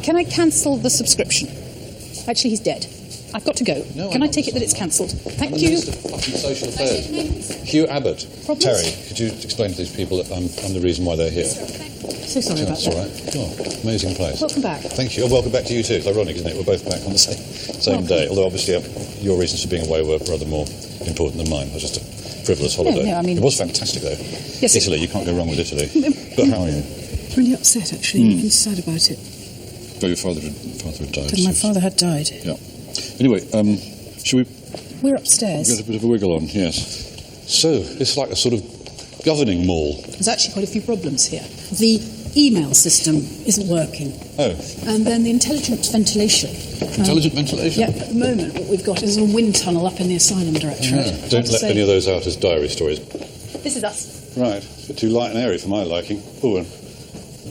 can I cancel the subscription? Actually, he's dead. I've got to go. No, can I take it that it's cancelled? Thank you. Minister for fucking Social Affairs. Hugh Abbott. Problems? Terry, could you explain to these people that I'm the reason why they're here? So sorry about That's that. all right. Oh, amazing place. Welcome back. Thank you. Oh, welcome back to you too. It's ironic, isn't it? We're both back on the same day. Although obviously your reasons for being away were rather more important than mine. It was just a frivolous holiday. No, I mean... It was fantastic though. Yes, Italy, you can't go wrong with Italy. But how are you? Really upset, actually. Even sad about it. Oh, your father had died. But my father had died. Yeah. Anyway, should we We're upstairs. get a bit of a wiggle on? Yes. So, it's like a sort of governing mall. There's actually quite a few problems here. The email system isn't working. Oh. And then the intelligent ventilation. Intelligent ventilation? Yeah, at the moment what we've got is a wind tunnel up in the asylum directorate. Yeah. Don't let any of those out as diary stories. This is us. Right. A bit too light and airy for my liking. Oh, and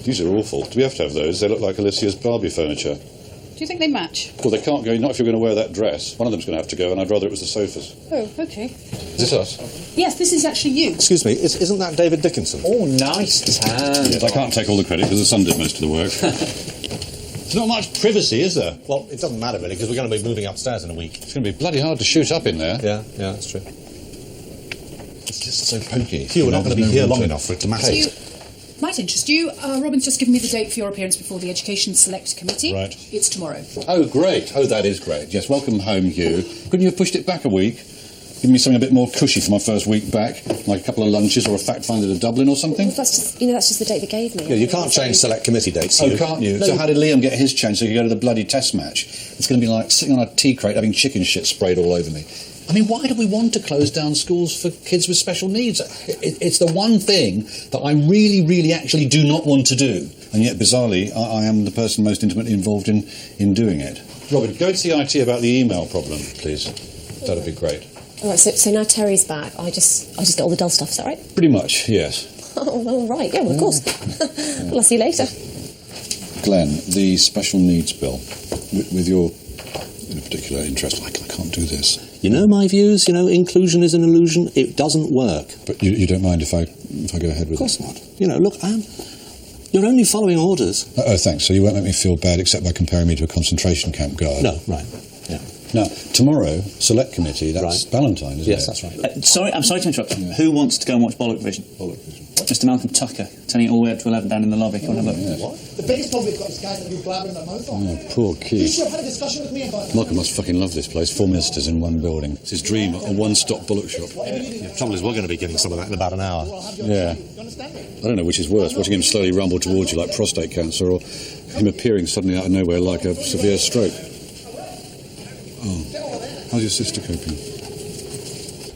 these are awful. Do we have to have those? They look like Alicia's Barbie furniture. Do you think they match? Well, they can't go, not if you're going to wear that dress. One of them's going to have to go, and I'd rather it was the sofas. Oh, OK. Is this us? Yes, this is actually you. Excuse me, isn't that David Dickinson? Oh, nice tan. Yes, I can't take all the credit because the son did most of the work. There's not much privacy, is there? Well, it doesn't matter really, because we're going to be moving upstairs in a week. It's going to be bloody hard to shoot up in there. Yeah, that's true. It's just so pokey. Hugh, we're not going to be here long enough for it to matter. Might interest you. Robin's just given me the date for your appearance before the Education Select Committee. Right. It's tomorrow. Oh, great. Oh, that is great. Yes, welcome home, Hugh. Couldn't you have pushed it back a week? Give me something a bit more cushy for my first week back, like a couple of lunches or a fact finder to Dublin or something? Well, that's just the date they gave me. Yeah, you can't change select committee dates. Oh, can't you? No. So how did Liam get his change so he could go to the bloody test match? It's going to be like sitting on a tea crate having chicken shit sprayed all over me. I mean, why do we want to close down schools for kids with special needs? It's the one thing that I really, really actually do not want to do. And yet, bizarrely, I am the person most intimately involved in doing it. Robin, go to the IT about the email problem, please. That'd be great. All right, so now Terry's back. I just get all the dull stuff, is that right? Pretty much, yes. Oh, well, right, yeah, well, of course. Well, I'll see you later. Glenn, the special needs bill, with your particular interest, I can't do this. You know my views, inclusion is an illusion. It doesn't work. But you don't mind if I go ahead with it? Of course not. Look, you're only following orders. Oh, thanks. So you won't make me feel bad except by comparing me to a concentration camp guard? No, right. Yeah. Now, tomorrow, Select Committee, that's Right. Valentine, isn't it? Yes, that's right. I'm sorry to interrupt. Who wants to go and watch Bollock Vision? Bollock Vision. Mr. Malcolm Tucker, turning it all the way up to 11 down in the lobby. Come and have a look. What? The biggest problem we've got is guys that do blabbering their mouth off. Oh, poor You Keith. should have had a discussion with me about that. Malcolm must fucking love this place. 4 ministers in one building. It's his dream, a one-stop bullock shop. The trouble is, we're going to be getting some of that in about an hour. Yeah. You understand me? I don't know which is worse, watching him slowly rumble towards you like prostate cancer, or him appearing suddenly out of nowhere like a severe stroke. Oh, how's your sister coping?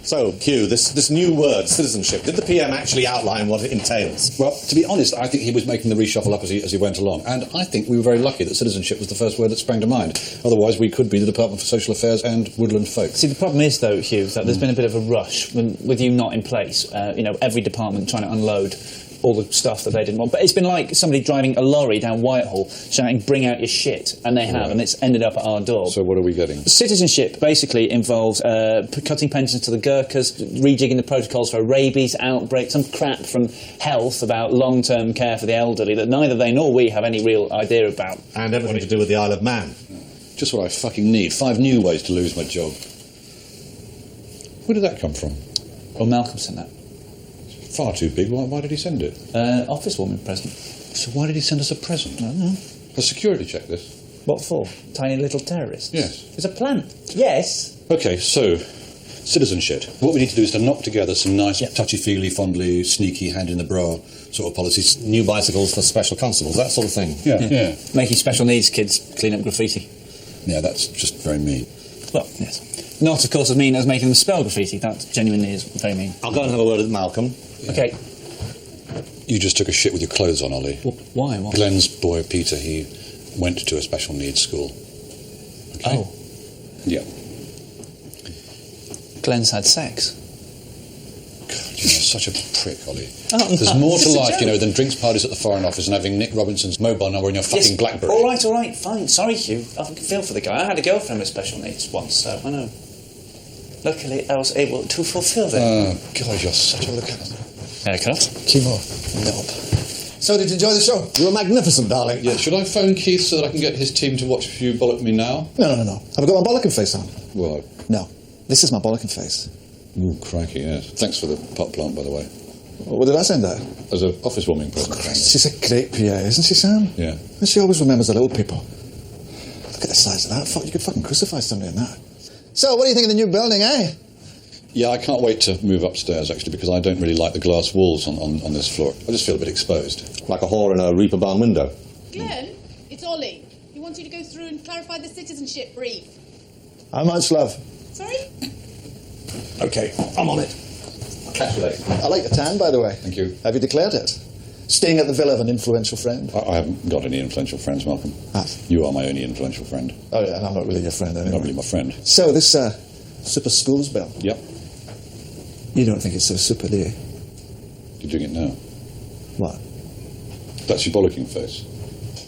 So, Hugh, this new word, citizenship, did the PM actually outline what it entails? Well, to be honest, I think he was making the reshuffle up as he went along. And I think we were very lucky that citizenship was the first word that sprang to mind. Otherwise, we could be the Department for Social Affairs and Woodland Folk. See, the problem is, though, Hugh, that there's been a bit of a rush with you not in place. Every department trying to unload all the stuff that they didn't want. But it's been like somebody driving a lorry down Whitehall shouting, bring out your shit, and they have, and it's ended up at our door. So what are we getting? Citizenship basically involves cutting pensions to the Gurkhas, rejigging the protocols for a rabies outbreak, some crap from health about long-term care for the elderly that neither they nor we have any real idea about. And everything to do with the Isle of Man. Just what I fucking need. 5 new ways to lose my job. Where did that come from? Well, Malcolm sent that. Far too big. Why did he send it? Office woman present. So why did he send us a present? I don't know. Has security checked this? What for? Tiny little terrorists? Yes. It's a plant. Yes. OK, so, citizenship. What we need to do is to knock together some nice, touchy-feely, fondly, sneaky, hand-in-the-bra sort of policies. New bicycles for special constables, that sort of thing. Yeah. Making special needs kids clean up graffiti. Yeah, that's just very mean. Well, yes. Not, of course, as mean as making them spell graffiti. That genuinely is very mean. I'll go and have a word with Malcolm. OK. You just took a shit with your clothes on, Ollie. Well, why? What? Glenn's boy, Peter, he went to a special needs school. Okay? Oh. Yeah. Glenn's had sex. God, you're such a prick, Ollie. Oh, no, There's more to it's a life, joke. than drinks parties at the Foreign Office and having Nick Robinson's mobile number in your fucking BlackBerry. All right, fine. Sorry, Hugh. I feel for the guy. I had a girlfriend with special needs once, so I know. Luckily, I was able to fulfil them. Oh, God, you're such a look at Haircut. Keep off. Nope. So, did you enjoy the show? You were magnificent, darling. Yeah, should I phone Keith so that I can get his team to watch you bollock me now? No. Have I got my bollocking face on? Well, No. This is my bollocking face. ooh, crikey, yes. Thanks for the pot plant, by the way. What did I send her? As an office warming present. She's a great PA, isn't she, Sam? Yeah. And she always remembers the little people. Look at the size of that. Fuck, you could fucking crucify somebody in that. So, what do you think of the new building, eh? Yeah, I can't wait to move upstairs, actually, because I don't really like the glass walls on this floor. I just feel a bit exposed. Like a whore in a Reaper barn window. Glenn, it's Ollie. He wants you to go through and clarify the citizenship brief. How much, love? Sorry? Okay, I'm on it. Catch you later. I like the tan, by the way. Thank you. Have you declared it? Staying at the villa of an influential friend? I haven't got any influential friends, Malcolm. Ah. You are my only influential friend. Oh, yeah, and I'm not really your friend anyway. Not really my friend. So, this super schools bill, Yep. you don't think it's so super, do you? You're doing it now. What? That's your bollocking face.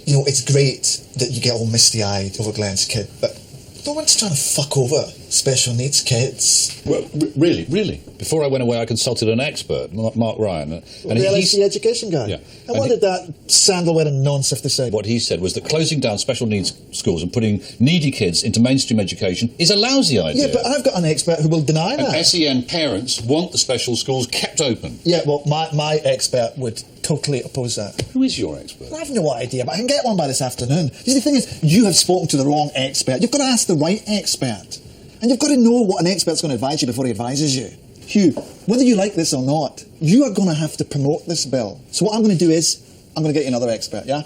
You know, it's great that you get all misty-eyed over Glenn's kid, but no one's trying to fuck over special needs kids. Well, really. Before I went away, I consulted an expert, Mark Ryan, and The LSE education guy. Yeah. And what did that sandal-wearing nonce have to say? what he said was that closing down special needs schools and putting needy kids into mainstream education is a lousy idea. Yeah, but I've got an expert who will deny and that. SEN parents want the special schools kept open. Yeah, well, my expert would totally oppose that. Who is your expert? I have no idea, but I can get one by this afternoon. You see, the thing is, you have spoken to the wrong expert. You've got to ask the right expert. And you've got to know what an expert's going to advise you before he advises you. Hugh, whether you like this or not, you are going to have to promote this bill. So what I'm going to do is, I'm going to get you another expert, yeah?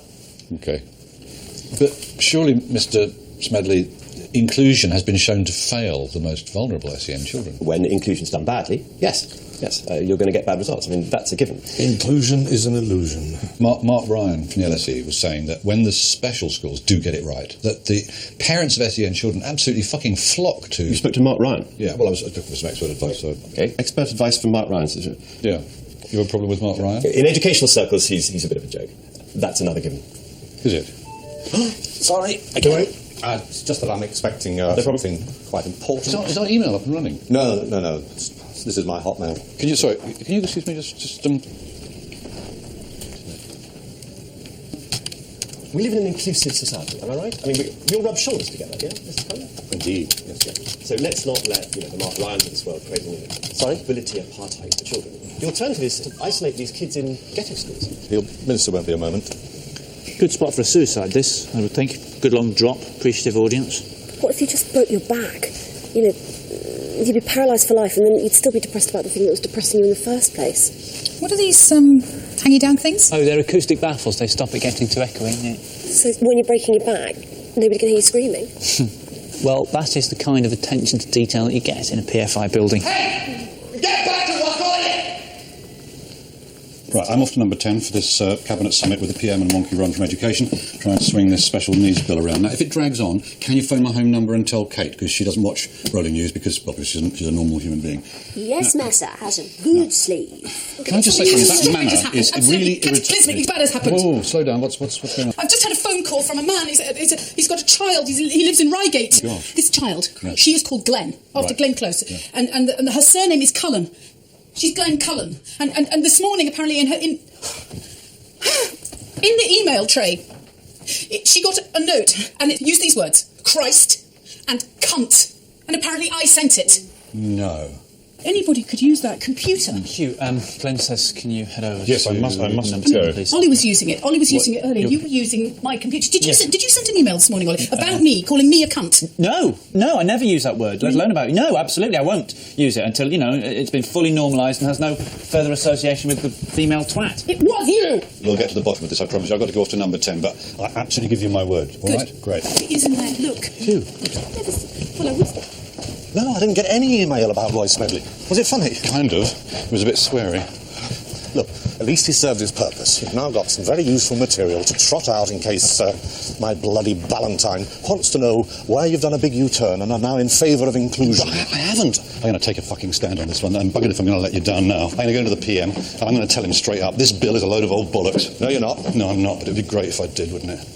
Okay. But surely, Mr. Smedley, inclusion has been shown to fail the most vulnerable SEN children. When inclusion's done badly, yes, you're going to get bad results. I mean, that's a given. Inclusion is an illusion. Mark Ryan from the LSE was saying that when the special schools do get it right, that the parents of SEN children absolutely fucking flock to... You spoke to Mark Ryan? Yeah, well, I was looking for some expert advice, so... Okay, expert advice from Mark Ryan. Yeah. You have a problem with Mark Ryan? In educational circles, he's a bit of a joke. That's another given. Is it? Sorry, Okay. It's just that I'm expecting something quite important. Is that email up and running? No. This is my Hotmail. Can you excuse me, just We live in an inclusive society, am I right? I mean, we all rub shoulders together, yeah, Mr. Cullen? Indeed. Yes. So let's not let the Mark Ryans of this world create ability apartheid for children. The alternative is to isolate these kids in ghetto schools. The Minister won't be a moment. Good spot for a suicide, this, I would think. Good long drop, appreciative audience. What if you just broke your back? You know, you'd be paralysed for life, and then you'd still be depressed about the thing that was depressing you in the first place. What are these hanging down things? Oh, they're acoustic baffles. They stop it getting too echoing. Yeah. So when you're breaking your back, nobody can hear you screaming. Well, that is the kind of attention to detail that you get in a PFI building. Hey! Get back to work, Ollie! Right, I'm off to number 10 for this Cabinet Summit with the PM and Wonky Run from Education, trying to swing this special needs bill around. Now, if it drags on, can you phone my home number and tell Kate, because she doesn't watch Rolling News, because obviously she's a normal human being. Yes, Massa has a good sleeve. Can I just say something? That manner is really irritating. Something bad has happened. Oh, slow down. What's going on? I've just had a phone call from a man. He's got a child. He lives in Reigate. Oh, gosh. This child, Yes. she is called Glenn, after Right. Glenn Close. Yeah. And her surname is Cullen. She's Glenn Cullen. And this morning, apparently, in the email tray, she got a note, and it used these words, Christ and cunt. And apparently I sent it. No. Anybody could use that computer. Hugh, Glenn says, can you head over Yes, to I must number go. 10, please? Ollie was using it. Ollie was using it earlier. You were using my computer. Did you send an email this morning, Ollie, about me, calling me a cunt? No, I never use that word, let alone about you. No, absolutely, I won't use it until, it's been fully normalised and has no further association with the female twat. It was you! We'll get to the bottom of this, I promise you. I've got to go off to number 10, but I absolutely give you my word. All Good. right? Great. It is in there. Look. Hugh. Well, I was... No, I didn't get any email about Roy Smedley. Was it funny? Kind of. It was a bit sweary. Look, at least he served his purpose. You've now got some very useful material to trot out in case my bloody Ballantyne wants to know why you've done a big U-turn and are now in favour of inclusion. But I haven't. I'm going to take a fucking stand on this one. I'm buggered if I'm going to let you down now. I'm going to go into the PM and I'm going to tell him straight up, this bill is a load of old bollocks. No, you're not. No, I'm not, but it'd be great if I did, wouldn't it?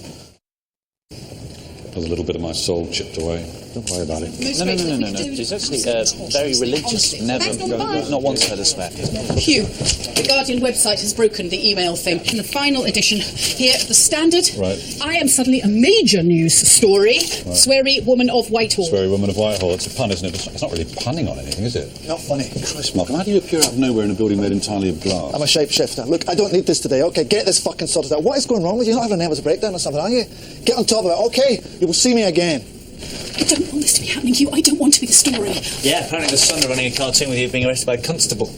There's a little bit of my soul chipped away. Don't worry about it. No. She's actually very religious. Honestly, Never, not once heard her swear. Hugh, the Guardian website has broken the email thing. In the final edition, here at the Standard, Right. I am suddenly a major news story. Sweary woman of Whitehall. Sweary woman of Whitehall. It's a pun, isn't it? It's not really punning on anything, is it? Not funny. Christ, Malcolm, how do you appear out of nowhere in a building made entirely of glass? I'm a shapeshifter. Look, I don't need this today. Okay, get this fucking sorted out. What is going wrong with you? You're not having a nervous breakdown or something, are you? Get on top of it. Okay, you will see me again. I don't want this to be happening, Hugh. I don't want to be the story. Yeah, apparently the Sun are running a cartoon with you being arrested by a constable.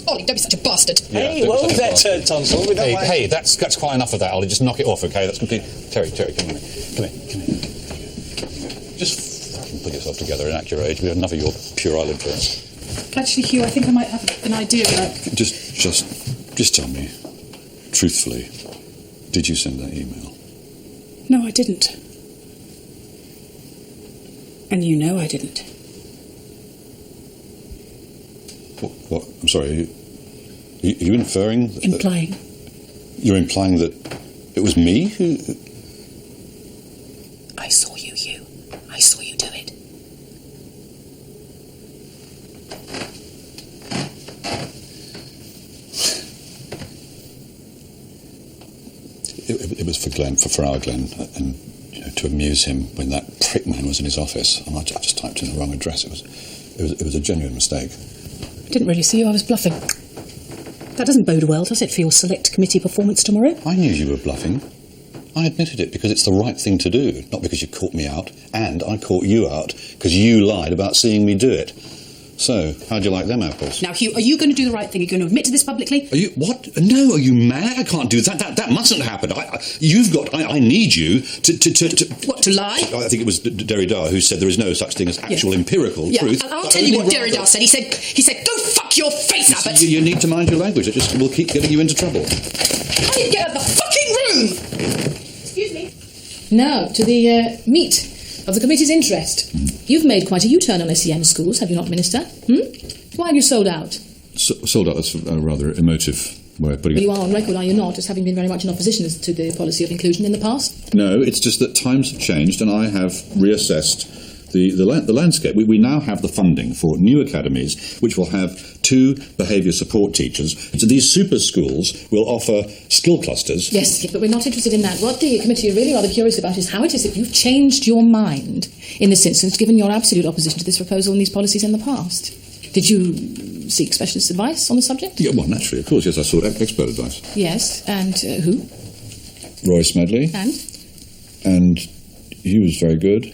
Ollie, don't be such a bastard. Hey, whoa there, Turd Tonsil. Hey, that's quite enough of that, Ollie. Just knock it off, okay? That's complete... Terry, come here. Come here. Just fucking put yourself together and act your age. We have enough of your puerile influence. Actually, Hugh, I think I might have an idea. Just tell me, truthfully, did you send that email? No, I didn't. And you know I didn't. What? I'm sorry, are you inferring... Implying. You're implying that it was me who... I saw you, Hugh. I saw you do it. It was for Glenn, for our Glenn, and to amuse him when that prick man was in his office, and I just typed in the wrong address. It was a genuine mistake. I didn't really see you. I was bluffing. That doesn't bode well, does it, for your select committee performance tomorrow? I knew you were bluffing. I admitted it because it's the right thing to do, not because you caught me out, and I caught you out because you lied about seeing me do it. So, how'd you like them apples? Now, Hugh, are you going to do the right thing? Are you going to admit to this publicly? Are you... What? No, are you mad? I can't do that. That mustn't happen. I need you to... What, to lie? I think it was Derrida who said there is no such thing as actual empirical truth. I'll tell you what Derrida said. He said, go fuck your face, Abbott! You need to mind your language. It just will keep getting you into trouble. I need to get out of the fucking room! Excuse me. Now, to the meat of the committee's interest. You've made quite a U-turn on SEN schools, have you not, Minister? Why have you sold out? Sold out, that's a rather emotive way of putting it. You are on record, are you not, as having been very much in opposition to the policy of inclusion in the past? No, it's just that times have changed and I have reassessed the landscape. We now have the funding for new academies, which will have 2 behaviour support teachers. So these super schools will offer skill clusters. Yes, but we're not interested in that. What the committee are really rather curious about is how it is that you've changed your mind in this instance, given your absolute opposition to this proposal and these policies in the past. Did you seek specialist advice on the subject? Yeah, well, naturally, of course, yes, I sought expert advice. Yes, and who? Roy Smedley. And he was very good.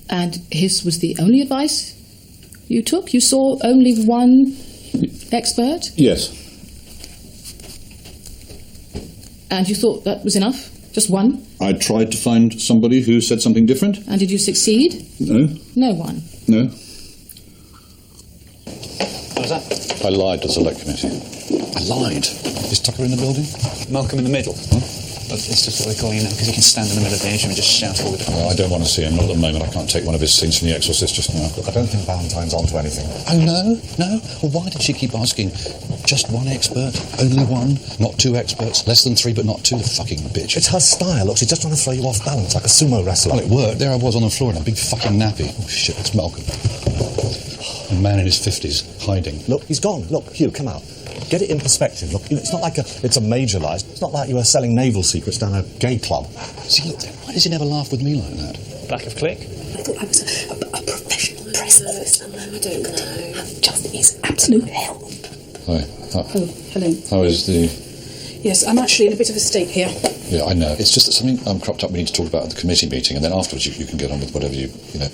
And his was the only advice you took? You saw only one expert? Yes. And you thought that was enough? Just one? I tried to find somebody who said something different. And did you succeed? No. No one? No. What was that? I lied to the select committee. I lied. Is Tucker in the building? Malcolm in the middle. Huh? It's just what they call you now, because he can stand in the middle of the atrium and just shout all the time. Oh, I don't want to see him, not at the moment. I can't take one of his scenes from The Exorcist just now. I don't think Valentine's onto anything. Oh, no? Well, why did she keep asking? Just one expert? Only one? Not 2 experts? Less than 3, but not 2? The fucking bitch. It's her style. Look, she's just trying to throw you off balance like a sumo wrestler. Well, it worked. There I was on the floor in a big fucking nappy. Oh, shit, it's Malcolm. A man in his 50s, hiding. Look, he's gone. Look, Hugh, come out. Get it in perspective. Look, it's not like it's a major lie. It's not like you were selling naval secrets down a gay club. See, look, why does he never laugh with me like that? Lack of click? I thought I was a professional press officer. I don't know. Just is absolute hell. Hi. Oh, hello. How is the... Yes, I'm actually in a bit of a state here. Yeah, I know. It's just that something cropped up we need to talk about at the committee meeting, and then afterwards you can get on with whatever you know.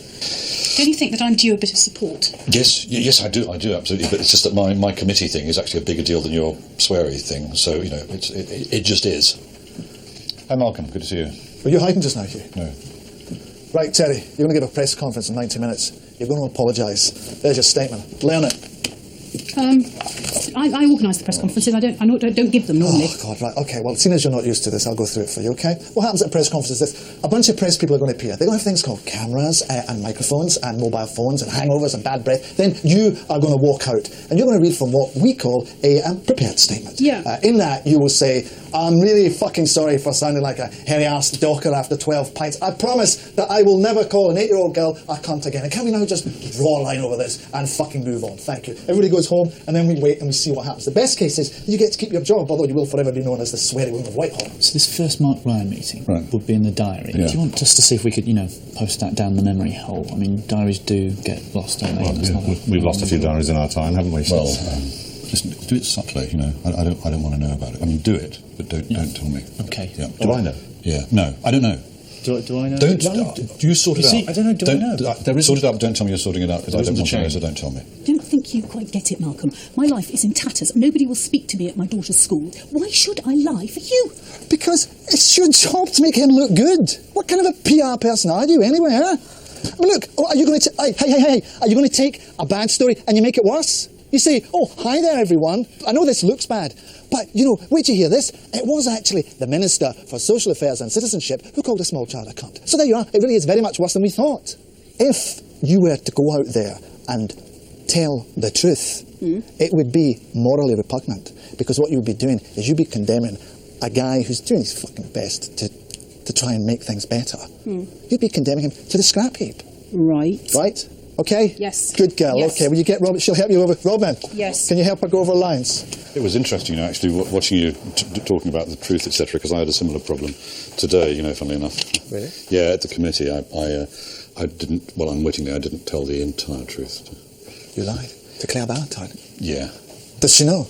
Don't you think that I'm due a bit of support? Yes, I do, absolutely. But it's just that my committee thing is actually a bigger deal than your sweary thing. So, you know, it just is. Hi, Malcolm. Good to see you. Were you hiding just now, Hugh? No. Right, Terry, you're going to give a press conference in 90 minutes. You're going to apologise. There's your statement. Learn it. I organise the press conferences. I don't give them normally. Oh, God, right. OK, well, seeing as you're not used to this, I'll go through it for you, OK? What happens at press conferences is this. A bunch of press people are going to appear. They're going to have things called cameras and microphones and mobile phones and hangovers and bad breath. Then you are going to walk out and you're going to read from what we call a prepared statement. Yeah. In that, you will say, I'm really fucking sorry for sounding like a hairy-arsed docker after 12 pints. I promise that I will never call an 8-year-old girl a cunt again. And can we now just draw a line over this and fucking move on? Thank you. Everybody goes home, and then we wait and we see what happens. The best case is you get to keep your job, although you will forever be known as the sweary woman of Whitehall. So this first Mark Ryan meeting would be in the diary. Yeah. Do you want us to see if we could, post that down the memory hole? I mean, diaries do get lost, don't they? Well, we've lost a few diaries in our time, haven't we? Well, listen, do it subtly. I don't want to know about it. I mean, do it, but don't tell me. Okay. Yeah. Do I know? Yeah. No, I don't know. Do I know? Do you sort it out? I don't know. Do I know? Sort it out, but don't tell me you're sorting it out, because I don't want to know, so don't tell me. I don't think you quite get it, Malcolm. My life is in tatters. Nobody will speak to me at my daughter's school. Why should I lie for you? Because it's your job to make him look good. What kind of a PR person are you anyway, huh? I mean, look, are you going to... Hey, are you going to take a bad story and you make it worse? You say, oh, hi there, everyone. I know this looks bad, but, wait till you hear this. It was actually the Minister for Social Affairs and Citizenship who called a small child a cunt. So there you are. It really is very much worse than we thought. If you were to go out there and tell the truth, it would be morally repugnant, because what you would be doing is you'd be condemning a guy who's doing his fucking best to try and make things better. You'd be condemning him to the scrap heap. Right. Right? Okay? Yes. Good girl. Yes. Okay, will you get Robin? She'll help you over. Robin? Yes. Can you help her go over lines? It was interesting, actually, watching you talking about the truth, etc., because I had a similar problem today, funnily enough. Really? Yeah, at the committee, I didn't, unwittingly, I didn't tell the entire truth. You lied to Claire Valentine? Yeah. Does she know?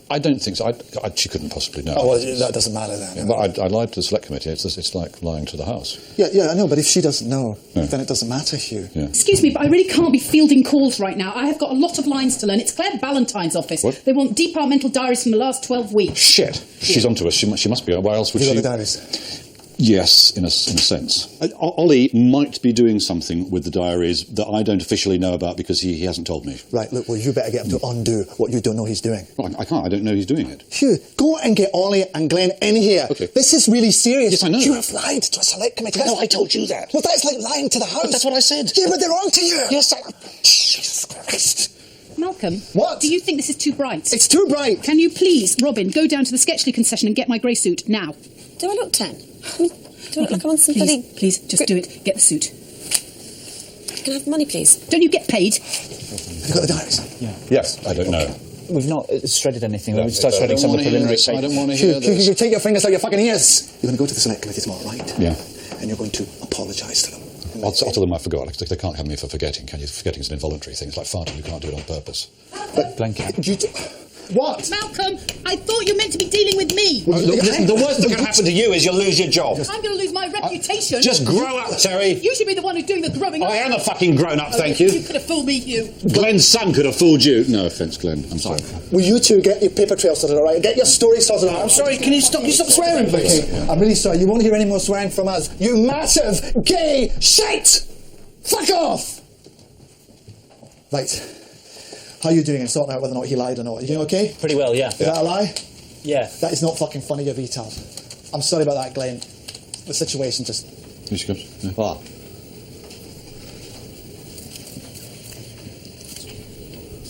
I don't think so. She couldn't possibly know. Oh, well, that doesn't matter then. Yeah, but I lied to the select committee. It's like lying to the House. Yeah, I know, but if she doesn't know, then it doesn't matter, Hugh. Yeah. Excuse me, but I really can't be fielding calls right now. I have got a lot of lines to learn. It's Claire Ballantyne's office. What? They want departmental diaries from the last 12 weeks. Shit! She's onto us. She must be. Why else would You she... got the diaries? Yes, in a sense. Ollie might be doing something with the diaries that I don't officially know about because he hasn't told me. Right, look, well, you better get him to undo what you don't know he's doing. Well, I can't. I don't know he's doing it. Hugh, go and get Ollie and Glenn in here. Okay. This is really serious. Yes, I know. You have lied to a select committee. No, I told you that. Well, that's like lying to the House. But that's what I said. Yeah, but they're on to you. Yes, Jesus Christ. Malcolm, What? do you think this is too bright? It's too bright. Can you please, Robin, go down to the Sketchley concession and get my grey suit now? Do I look 10? Do I look like I'm on some Please, just do it. Get the suit. Can I have money, please? Don't you get paid? Have you got the diaries? Yeah. Yes. I don't know. We've not shredded anything. We've started shredding some of the preliminary I don't want to Hugh, hear this. Hugh, take your fingers out your fucking ears. You're going to go to the select committee tomorrow, right? Yeah. And you're going to apologise to them. I'll tell them I forgot. They can't have me for forgetting, can you? Forgetting is an involuntary thing. It's like farting. You can't do it on purpose. Blanket. What? Malcolm, I thought you meant to be dealing with me. The worst that can happen to you is you'll lose your job. I'm going to lose my reputation. Just grow up, Terry. You should be the one who's doing the growing up. I am a fucking grown-up, thank you. You could have fooled me, Hugh. Glenn's son could have fooled you. No offence, Glenn. I'm sorry. Will you two get your paper trail sorted out, right? Get your story sorted out. I'm sorry, can you stop swearing, please? Okay, I'm really sorry. You won't hear any more swearing from us. You massive gay shite! Fuck off! Right. How are you doing in sorting out whether or not he lied or not? Are you doing okay? Pretty well, yeah. Is that a lie? Yeah. That is not fucking funny, you retard. I'm sorry about that, Glenn. The situation just... Here she comes. Yeah. What?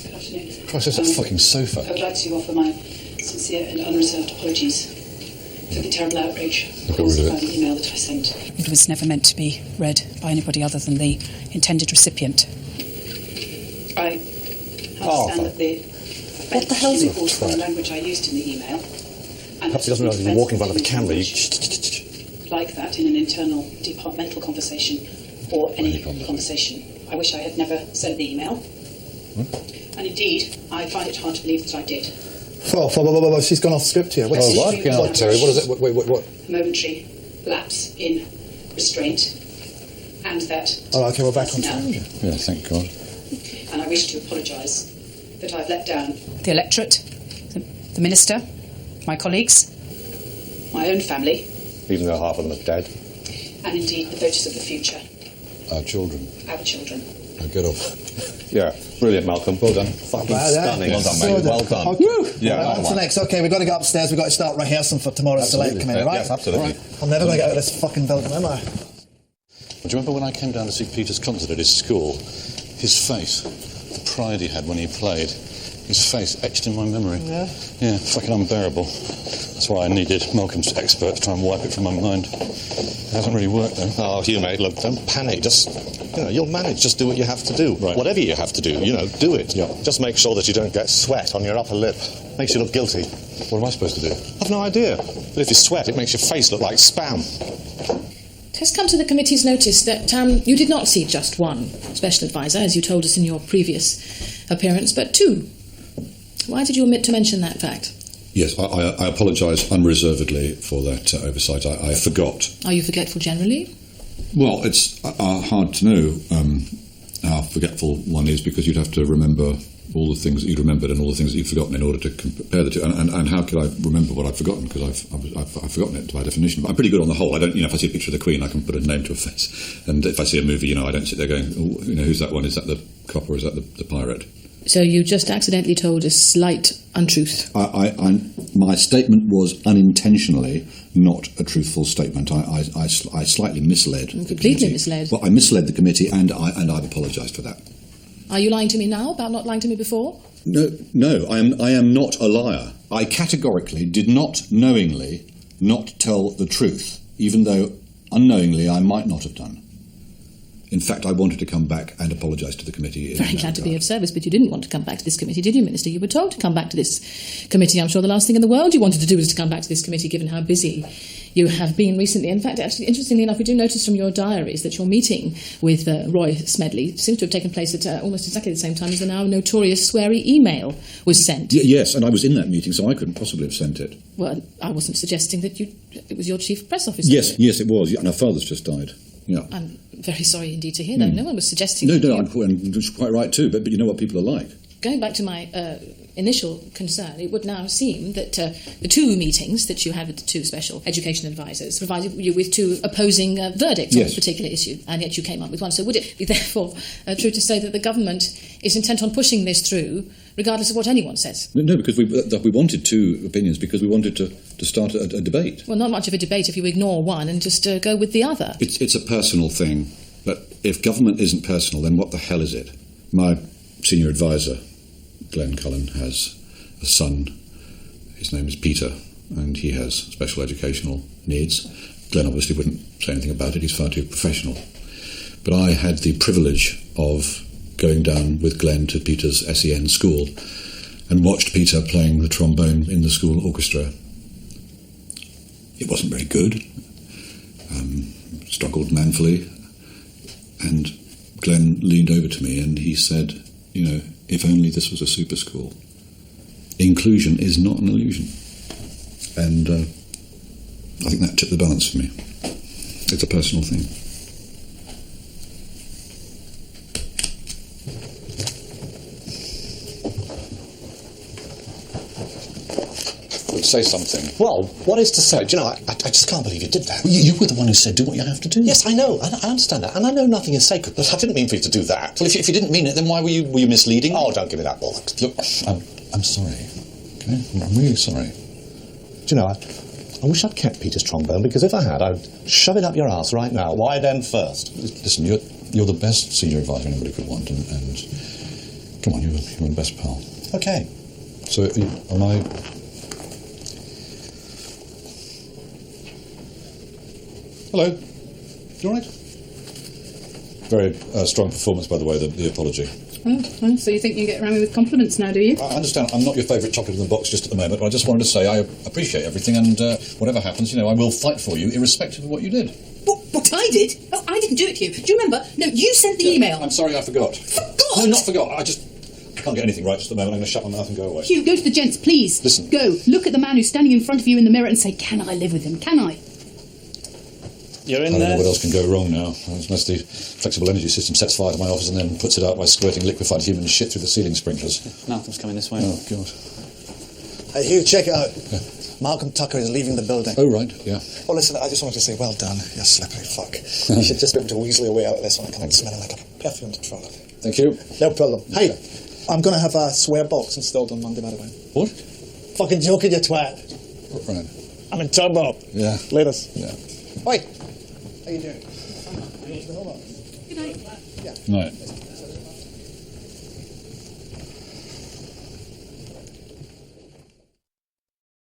Good afternoon. Christ, that's that fucking sofa. I would like to offer my sincere and unreserved apologies for the terrible outrage caused by the email that I sent. It was never meant to be read by anybody other than the intended recipient. I understand that What the hell's it? from the language I used in the email. And Perhaps he doesn't realise he's walking in front of the camera. like that in an internal departmental conversation or any conversation. I wish I had never sent the email. And indeed, I find it hard to believe that I did. Oh, she's gone off script here. What, Terry? What is it? Wait, what? Momentary lapse in restraint, and that... Oh, okay, we're back on track. Yeah, thank God. And I wish to apologise that I've let down the electorate, the minister, my colleagues, my own family, Even though half of them are dead. and indeed the voters of the future, Our children. our children. Now get off. Yeah, brilliant, Malcolm. Well done. Fucking stunning. Well done, mate. Well done. Okay. Yeah, Right, what's the next? Okay, we've got to get upstairs. We've got to start rehearsing for tomorrow's select committee, right? Yes, absolutely. Right. I'm never going to get out of this fucking building, am I? Do you remember when I came down to see Peter's concert at his school? His face, the pride he had when he played. His face etched in my memory. Yeah? Yeah, fucking unbearable. That's why I needed Malcolm's expert to try and wipe it from my mind. It hasn't really worked, though. Oh, Hugh, mate, look, don't panic. Just, you'll manage. Just do what you have to do. Right. Whatever you have to do, do it. Yeah. Just make sure that you don't get sweat on your upper lip. Makes you look guilty. What am I supposed to do? I've no idea. But if you sweat, it makes your face look like spam. It has come to the committee's notice that you did not see just one special advisor, as you told us in your previous appearance, but two. Why did you omit to mention that fact? Yes, I apologise unreservedly for that oversight. I forgot. Are you forgetful generally? Well, it's hard to know how forgetful one is, because you'd have to remember all the things that you'd remembered and all the things that you'd forgotten in order to compare the two. And how could I remember what I've forgotten? Because I've forgotten it by definition. But I'm pretty good on the whole. I don't, if I see a picture of the Queen, I can put a name to a face. And if I see a movie, I don't sit there going, oh, who's that one? Is that the cop or is that the pirate? So you just accidentally told a slight untruth. My statement was unintentionally not a truthful statement. I slightly misled. Completely misled. Well, I misled the committee, and I've apologised for that. Are you lying to me now about not lying to me before? No, I am not a liar. I categorically did not knowingly not tell the truth, even though unknowingly I might not have done. In fact, I wanted to come back and apologise to the committee. Very glad to be of service, but you didn't want to come back to this committee, did you, Minister? You were told to come back to this committee. I'm sure the last thing in the world you wanted to do was to come back to this committee, given how busy you have been recently. In fact, actually, interestingly enough, we do notice from your diaries that your meeting with Roy Smedley seems to have taken place at almost exactly the same time as the now notorious sweary email was sent. Yes, and I was in that meeting, so I couldn't possibly have sent it. Well, I wasn't suggesting that it was your chief press officer. Yes, it was. And our father's just died. Yeah. I'm very sorry indeed to hear that. No one was suggesting... No, and it's quite right too, but you know what people are like. Going back to my initial concern, it would now seem that the two meetings that you had with the two special education advisors provided you with two opposing verdicts on this particular issue, and yet you came up with one. So would it be therefore true to say that the government is intent on pushing this through, regardless of what anyone says? No, because we wanted two opinions, because we wanted to start a debate. Well, not much of a debate if you ignore one and just go with the other. It's a personal thing, but if government isn't personal, then what the hell is it? My senior advisor, Glenn Cullen, has a son. His name is Peter, and he has special educational needs. Glenn obviously wouldn't say anything about it. He's far too professional. But I had the privilege of going down with Glenn to Peter's SEN school and watched Peter playing the trombone in the school orchestra. It wasn't very good. Struggled manfully. And Glenn leaned over to me and he said, if only this was a super school. Inclusion is not an illusion. And I think that tipped the balance for me. It's a personal thing. Say something. Well, what is to say? Do you know, I just can't believe you did that. You were the one who said do what you have to do. Yes, I know. I understand that. And I know nothing is sacred, but I didn't mean for you to do that. Well, if you didn't mean it, then why were you misleading? Oh, don't give me that bollocks. Look, I'm sorry. Okay? I'm really sorry. Do you know, I wish I'd kept Peter's trombone, because if I had, I'd shove it up your arse right now. Why then first? Listen, you're the best senior advisor anybody could want, and come on, you're the best pal. Okay. So, am I... Hello. You all right? Very strong performance, by the way, the apology. Oh, so you think you get around me with compliments now, do you? I understand I'm not your favourite chocolate in the box just at the moment, but I just wanted to say I appreciate everything, and whatever happens, I will fight for you, irrespective of what you did. What I did? Oh, I didn't do it to you. Do you remember? No, you sent the email. I'm sorry, I forgot. Forgot? No, not forgot. I can't get anything right just at the moment. I'm going to shut my mouth and go away. Hugh, go to the gents, please. Listen. Go. Look at the man who's standing in front of you in the mirror and say, can I live with him? Can I? You're in I don't there. know what else can go wrong now. Unless the flexible energy system sets fire to my office and then puts it out by squirting liquefied human shit through the ceiling sprinklers. Malcolm's coming this way. Oh, God. Hey, Hugh, check it out. Yeah. Malcolm Tucker is leaving the building. Oh, right, yeah. Well, listen, I just wanted to say well done, you slippery fuck. You should just be able to weasel your way out of this one. I can smell like a perfumed trollop. Thank you. No problem. Hey, I'm going to have a swear box installed on Monday, by the way. What? Fucking joking, you twat. Right. I'm in turbo. Yeah. Latest. Yeah. Oi. How you doing? You want to the home office? Good night. Yeah. Right.